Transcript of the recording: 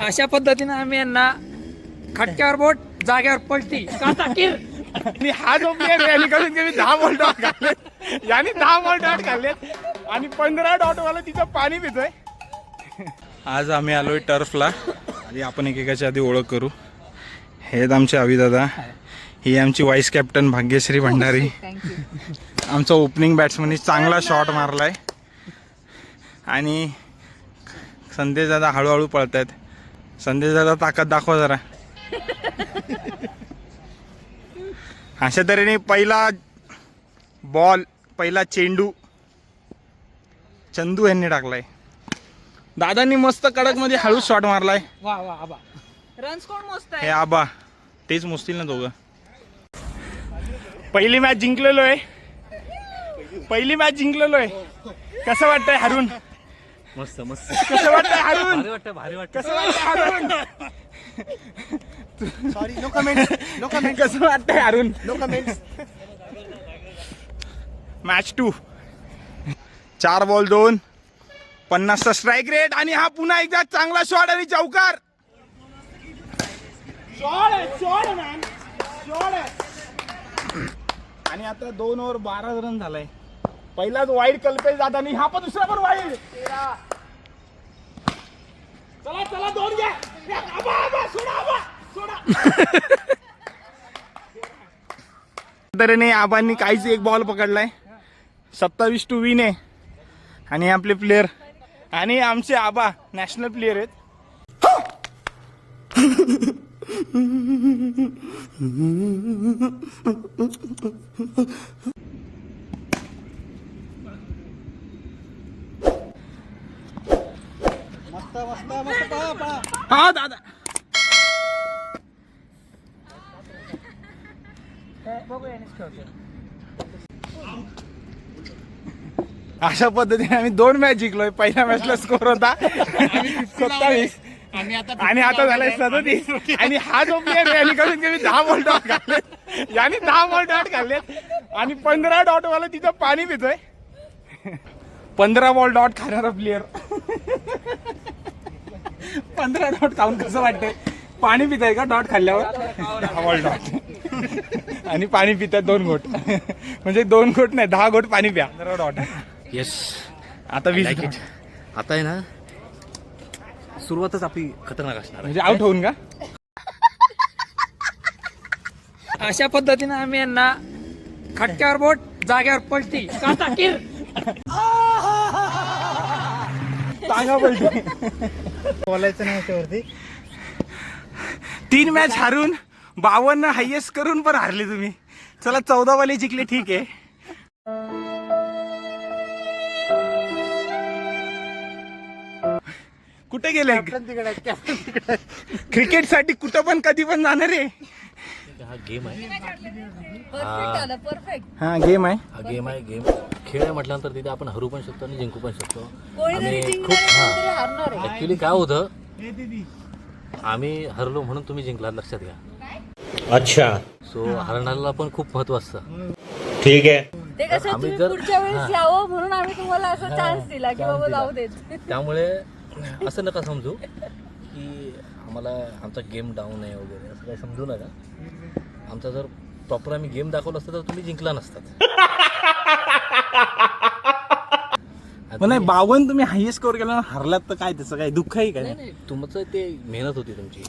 अशा पद्धतीने आम्ही यांना खटक्यावर बोट जाग्यावर पलटी आणि हा जो प्लेअर याने करून कमी 10 बॉल डॉट घातलेत, याने 10 बॉल डॉट घातलेत आणि 15 डॉट वाला तिचं पाणी पितोय. आज आम्ही आलोय टर्फला आणि आपण एकेकाच्या आधी ओळख करू. हे आहेत आमचे अविदादा, ही आमची वाईस कॅप्टन भाग्यश्री भंडारी. आमचा ओपनिंग बॅट्समन चांगला शॉट मारलाय आणि संदेश दादा हळूहळू पळतायत. संदेश दादा ताकद दाखवा जरा. अशा तऱ्हेने पहिला बॉल, पहिला चेंडू चंदू यांनी टाकलाय. दादांनी मस्त कडक मध्ये हळूच शॉट मारलाय. वा वा आबा, रन्स कोण मोजताय? हे आबा तेच मोजतील ना दोघं. पहिली मॅच जिंकलेलो आहे, पहिली मॅच जिंकलेलो आहे. कसं वाटतंय हरून? मस्त मस्त. कसं वाटतंय हरून? भारी वाटतं. कसं वाटतंय Harun? Sorry, no comments, no comments, कसं वाटतंय Harun? No comments. Match 2, 4 ball 2, 50चा स्ट्राईक रेट आणि हा पुन्हा एकदा चांगला शॉट आणि चौकार. आणि आता 2 ओव्हर 12 रन झालाय. पहिलाच वाईड कल्पेश जात आणि हा पण दुसरा पण वाईड. चला चला 2 घ्या. आबा, आबा, सोडा, आबा, सोडा. तऱ्हेने आबांनी काहीच एक बॉल पकडलाय. 27 विन आहे. आणि आपले प्लेयर आणि आमचे आबा नॅशनल प्लेयर आहेत. मस्त मस्त मस्त, पळा पळा. हा दादा, अशा पद्धतीने आम्ही 2 मॅच जिंकलोय. पहिल्या मॅचला स्कोर होता 27 आणि आता झालाय 37. आणि हा जो प्लेअर याने करून कमी 10 बॉल डॉट घातलेत, याने 10 बॉल डॉट घातलेत आणि 15 डॉट वाला तिचं पाणी पितोय. 15 बॉल डॉट खाणारा प्लेअर. 15 डॉट खाऊन कसं वाटतंय? पाणी पिताय का डॉट खाल्ल्यावर? 10 बॉल डॉट आणि पाणी पिताय 2 घोट. म्हणजे 2 घोट नाही, 10 घोट पाणी प्या. 15 डॉट. येस. आता 20 Like घोट. it. आता आहे ना, सुरुवातच आपली खतरनाक असणार आहे. म्हणजे आउट होऊन का? अशा पद्धतीने आम्ही यांना खटक्यावर बोट जाग्यावर पलटी सांगा पलटी. बोलायचं नाही याच्यावरती. 3 मॅच हारून 52 हायएस्ट करून पण हारले तुम्ही. चला 14 वाले जिंकले, ठीक आहे. कुठे गेले? क्रिकेट साठी कुठं पण कधी पण जाणार आहे. हा गेम आहे. हा गेम आहे. हा गेम आहे. गेम खेळ आहे म्हटल्यानंतर तिथे आपण हरू पण शकतो आणि जिंकू पण शकतो. कोणीतरी आणि जिंकणार, कोणीतरी हारणार आहे. ऍक्च्युली काय होतं, आम्ही हरलो म्हणून तुम्ही जिंकला, लक्षात घ्या. अच्छा, सो हरणाला पण खूप महत्व असतं. ठीक है. ते कसं आम्ही तुम्ही जर- पुढच्या वेळेस यावं म्हणून आम्ही तुम्हाला असा चान्स दिला की बाबा जाऊ देत. त्यामुळे असं नका समजू की आम्हाला आमचा गेम डाऊन आहे वगैरे, असं काही समजू नका. आमचा जर प्रॉपर आम्ही गेम दाखवला असता तर तुम्ही जिंकला नसतात. पण नाही 52 तुम्ही हायएस्ट स्कोर केला, हरलात तर काय त्याचं काय दुःख आहे काय? नाही, तुमचं ते मेहनत होती तुमची.